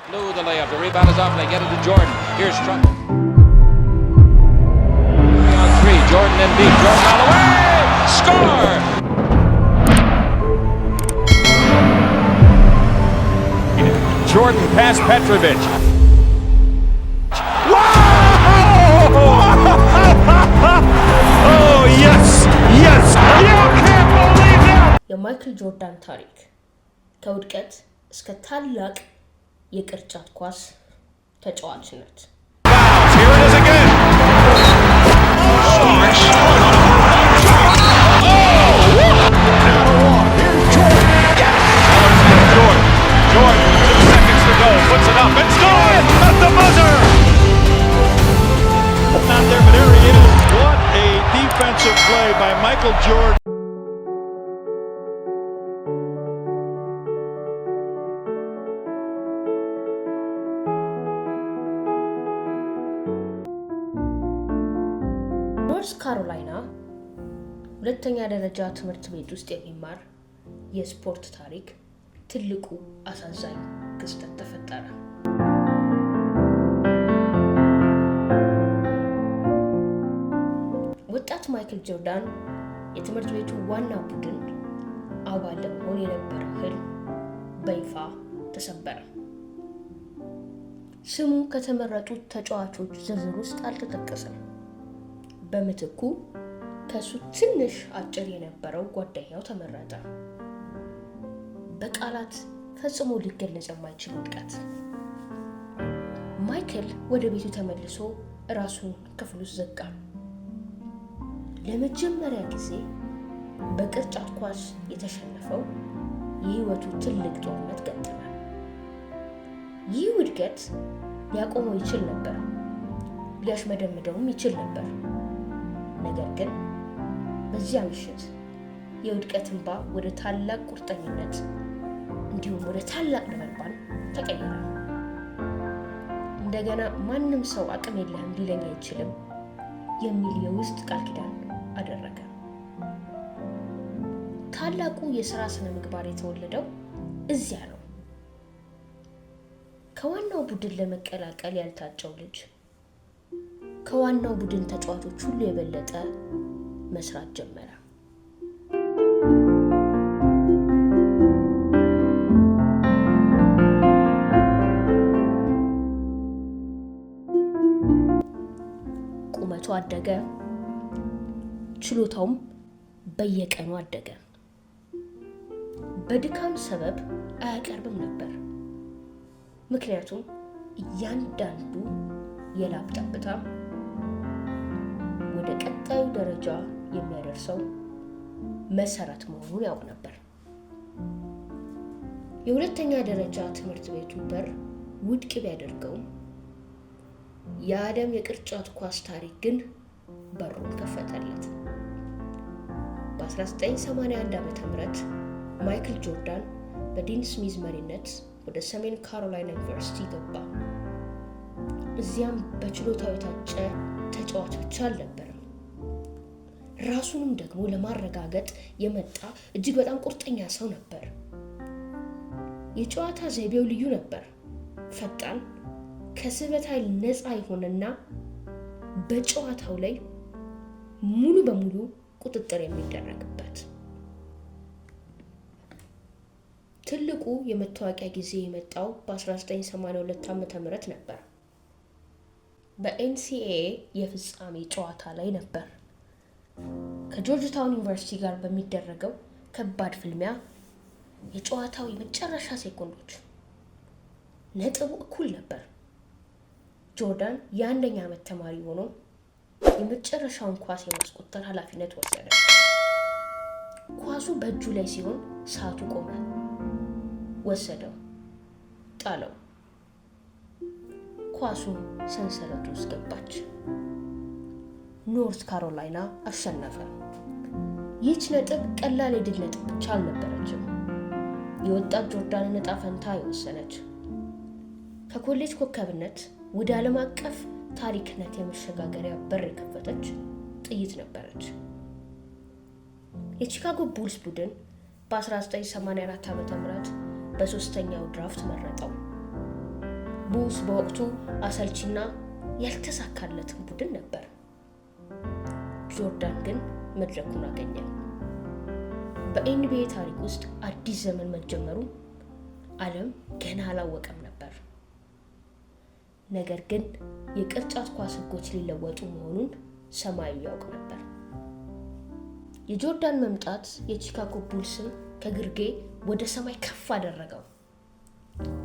Lou the layup. The rebound is off. They get it to Jordan. Here's Trump. 3-on-3. Jordan and deep. Jordan all the way. Score! Jordan past Petrovic. Wow! Oh yes, yes! You can't believe that! የማይክል ጆርዳን ታሪክ ከውድቀት እስከ ታላቅ የቅርጫት ኳስ ተጫዋችነት። Here it is again. Jordan, 2 seconds to go, puts it up, and scores at the buzzer! Not there, but there he is. What a defensive play by Michael Jordan. ኖርዝ ካሮላይና ሁለተኛ ደረጃ ትምህርት ቤት ውስጥ የሚማር የስፖርት ታሪክ ትልቁ አሳዛኝ ክስተት ተፈጠረ። ወጣት ማይክል ጆርዳን የትምህርት ቤቱ ዋና ቡድን አባል ለመሆን የነበረው ህልም በይፋ ተሰበረ። ስሙ ከተመረጡት ተጫዋቾች ዝርዝር ውስጥ አልተጠቀሰም። በምትኩ ከሱ ትንሽ አጭር የነበረው ጓደኛው ተመረጠ። በቃላት ፈጽሞ ሊገለጽ የማይችል ውድቀት። ማይክል ወደ ቤቱ ተመልሶ ራሱን ክፍል ውስጥ ዘጋ። ለመጀመሪያ ጊዜ በቅርጫት ኳስ የተሸነፈው የህይወቱ ትልቅ ጦርነት ገጠመ። ይህ ውድቀት ሊያቆመው ይችል ነበር፣ ሊያሽመደምደውም ይችል ነበር። ነገር ግን በዚያ ምሽት የውድቀት እንባ ወደ ታላቅ ቁርጠኝነት እንዲሁም ወደ ታላቅ ነበልባል ተቀየረ። እንደገና ማንም ሰው አቅም የለህም ሊለኝ አይችልም የሚል የውስጥ ቃል ኪዳን አደረገ። ታላቁ የሥራ ስነ ምግባር የተወለደው እዚያ ነው። ከዋናው ቡድን ለመቀላቀል ያልታጨው ልጅ ከዋናው ቡድን ተጫዋቾች ሁሉ የበለጠ መስራት ጀመረ። ቁመቱ አደገ፣ ችሎታውም በየቀኑ አደገ። በድካም ሰበብ አያቀርብም ነበር፣ ምክንያቱም እያንዳንዱ የላብ ጠብታ ወደ ቀጣዩ ደረጃ የሚያደርሰው መሰረት መሆኑን ያውቅ ነበር። የሁለተኛ ደረጃ ትምህርት ቤቱ በር ውድቅ ቢያደርገውም የዓለም የቅርጫት ኳስ ታሪክ ግን በሩን ከፈተለት። በ1981 ዓ.ም ማይክል ጆርዳን በዲን ስሚዝ መሪነት ወደ ሰሜን ካሮላይና ዩኒቨርሲቲ ገባ። እዚያም በችሎታው የታጨ ተጫዋች ብቻ አልነበረም፣ ራሱንም ደግሞ ለማረጋገጥ የመጣ እጅግ በጣም ቁርጠኛ ሰው ነበር። የጨዋታ ዘይቤው ልዩ ነበር። ፈጣን፣ ከስበት ኃይል ነፃ የሆነና በጨዋታው ላይ ሙሉ በሙሉ ቁጥጥር የሚደረግበት። ትልቁ የመታወቂያ ጊዜ የመጣው በ1982 ዓ.ም ነበር። በኤንሲኤኤ የፍጻሜ ጨዋታ ላይ ነበር። ከጆርጅ ታውን ዩኒቨርሲቲ ጋር በሚደረገው ከባድ ፍልሚያ የጨዋታው የመጨረሻ ሴኮንዶች ነጥቡ እኩል ነበር። ጆርዳን የአንደኛ ዓመት ተማሪ ሆኖ የመጨረሻውን ኳስ የማስቆጠር ኃላፊነት ወሰደ። ኳሱ በእጁ ላይ ሲሆን ሰዓቱ ቆመ። ወሰደው፣ ጣለው። ኳሱ ሰንሰለቱ ውስጥ ገባች። ኖርዝ ካሮላይና አሸነፈ። ይህች ነጥብ ቀላል የድል ነጥብ ብቻ አልነበረችም። የወጣት ጆርዳንን ዕጣ ፈንታ የወሰነች፣ ከኮሌጅ ኮከብነት ወደ ዓለም አቀፍ ታሪክነት የመሸጋገሪያ በር የከፈተች ጥይት ነበረች። የቺካጎ ቡልስ ቡድን በ1984 ዓ.ም በሶስተኛው ድራፍት መረጠው። ቡልስ በወቅቱ አሰልቺና ያልተሳካለትን ቡድን ነበር። ጆርዳን ግን መድረኩን አገኘ። በኤንቢኤ ታሪክ ውስጥ አዲስ ዘመን መጀመሩ ዓለም ገና አላወቀም ነበር። ነገር ግን የቅርጫት ኳስ ሕጎች ሊለወጡ መሆኑን ሰማዩ ያውቅ ነበር። የጆርዳን መምጣት የቺካጎ ቡልስን ከግርጌ ወደ ሰማይ ከፍ አደረገው።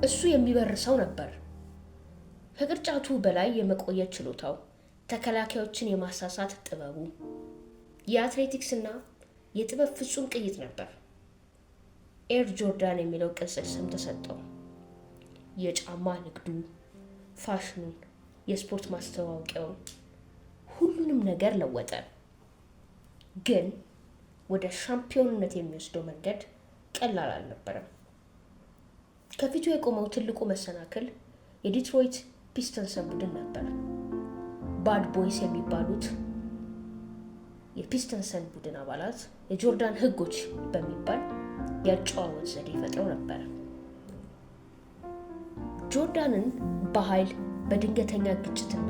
እሱ የሚበር ሰው ነበር። ከቅርጫቱ በላይ የመቆየት ችሎታው፣ ተከላካዮችን የማሳሳት ጥበቡ፣ የአትሌቲክስና የጥበብ ፍጹም ቅይጥ ነበር። ኤር ጆርዳን የሚለው ቅጽል ስም ተሰጠው። የጫማ ንግዱ፣ ፋሽኑን፣ የስፖርት ማስተዋወቂያውን፣ ሁሉንም ነገር ለወጠ። ግን ወደ ሻምፒዮንነት የሚወስደው መንገድ ቀላል አልነበረም። ከፊቱ የቆመው ትልቁ መሰናክል የዲትሮይት ፒስተንሰን ቡድን ነበር። ባድ ቦይስ የሚባሉት የፒስተንሰን ቡድን አባላት የጆርዳን ሕጎች በሚባል የአጨዋወት ዘዴ ፈጥረው ነበር። ጆርዳንን በኃይል በድንገተኛ ግጭትና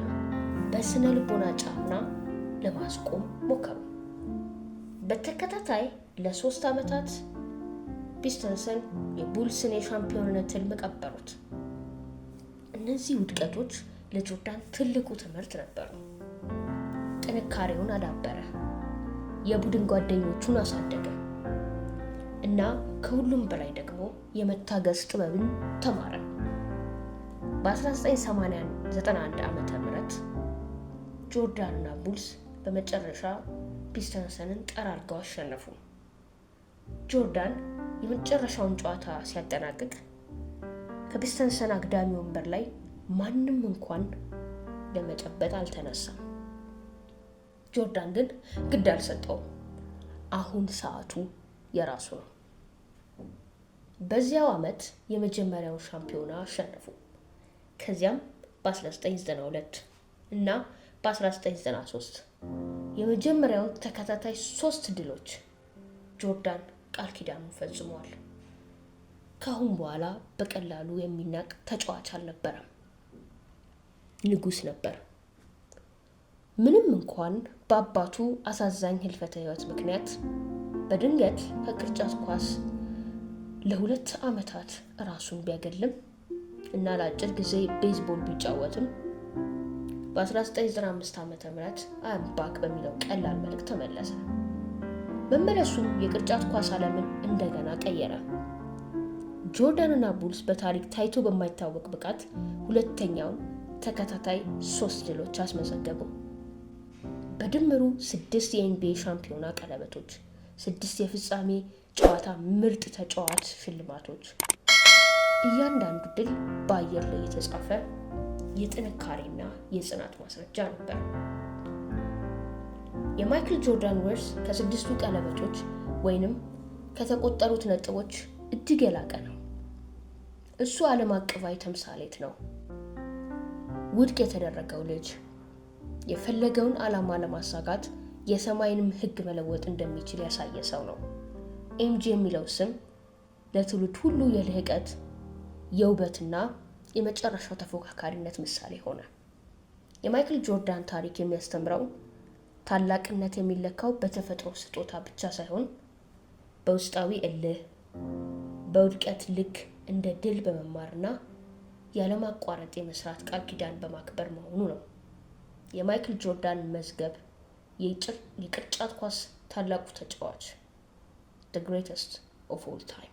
በስነ ልቦና ጫና ለማስቆም ሞከሩ። በተከታታይ ለ3 ዓመታት ፒስተንሰን የቡልስን የሻምፒዮንነት ህልም ቀበሩት። እነዚህ ውድቀቶች ለጆርዳን ትልቁ ትምህርት ነበሩ። ጥንካሬውን አዳበረ፣ የቡድን ጓደኞቹን አሳደገ እና ከሁሉም በላይ ደግሞ የመታገስ ጥበብን ተማረ። በ1991 ዓመተ ምህረት ጆርዳን እና ቡልስ በመጨረሻ ፒስተንሰንን ጠራርገው አሸነፉ። ጆርዳን የመጨረሻውን ጨዋታ ሲያጠናቅቅ ከፒስተንሰን አግዳሚ ወንበር ላይ ማንም እንኳን ለመጨበጥ አልተነሳም። ጆርዳን ግን ግድ አልሰጠውም። አሁን ሰዓቱ የራሱ ነው። በዚያው ዓመት የመጀመሪያውን ሻምፒዮና አሸነፉ። ከዚያም በ1992 እና በ1993 የመጀመሪያውን ተከታታይ 3 ድሎች ጆርዳን ቃል ኪዳኑን ፈጽሟል። ከአሁን በኋላ በቀላሉ የሚናቅ ተጫዋች አልነበረም። ንጉስ ነበር። ምንም እንኳን በአባቱ አሳዛኝ ህልፈተ ህይወት ምክንያት በድንገት ከቅርጫት ኳስ ለ2 ዓመታት ራሱን ቢያገልም እና ለአጭር ጊዜ ቤዝቦል ቢጫወትም በ1995 ዓ.ም አምባክ በሚለው ቀላል መልእክት ተመለሰ። መመለሱም የቅርጫት ኳስ ዓለምን እንደገና ቀየረ። ጆርዳን እና ቡልስ በታሪክ ታይቶ በማይታወቅ ብቃት ሁለተኛውን ተከታታይ 3 ድሎች አስመዘገቡ። በድምሩ 6 የኤንቢኤ ሻምፒዮና ቀለበቶች፣ 6 የፍጻሜ ጨዋታ ምርጥ ተጫዋች ሽልማቶች። እያንዳንዱ ድል በአየር ላይ የተጻፈ የጥንካሬና የጽናት ማስረጃ ነበር። የማይክል ጆርዳን ውርስ ከ6ቱ ቀለበቶች ወይንም ከተቆጠሩት ነጥቦች እጅግ የላቀ ነው። እሱ ዓለም አቀፋዊ ተምሳሌት ነው። ውድቅ የተደረገው ልጅ የፈለገውን ዓላማ ለማሳካት የሰማይንም ሕግ መለወጥ እንደሚችል ያሳየ ሰው ነው። ኤምጂ የሚለው ስም ለትውልድ ሁሉ የልህቀት፣ የውበትና የመጨረሻው ተፎካካሪነት ምሳሌ ሆነ። የማይክል ጆርዳን ታሪክ የሚያስተምረው ታላቅነት የሚለካው በተፈጥሮ ስጦታ ብቻ ሳይሆን በውስጣዊ እልህ፣ በውድቀት ልክ እንደ ድል በመማርና ያለማቋረጥ የመስራት ቃል ኪዳን በማክበር መሆኑ ነው። የማይክል ጆርዳን መዝገብ የቅርጫት ኳስ ታላቁ ተጫዋች፣ the greatest of all time።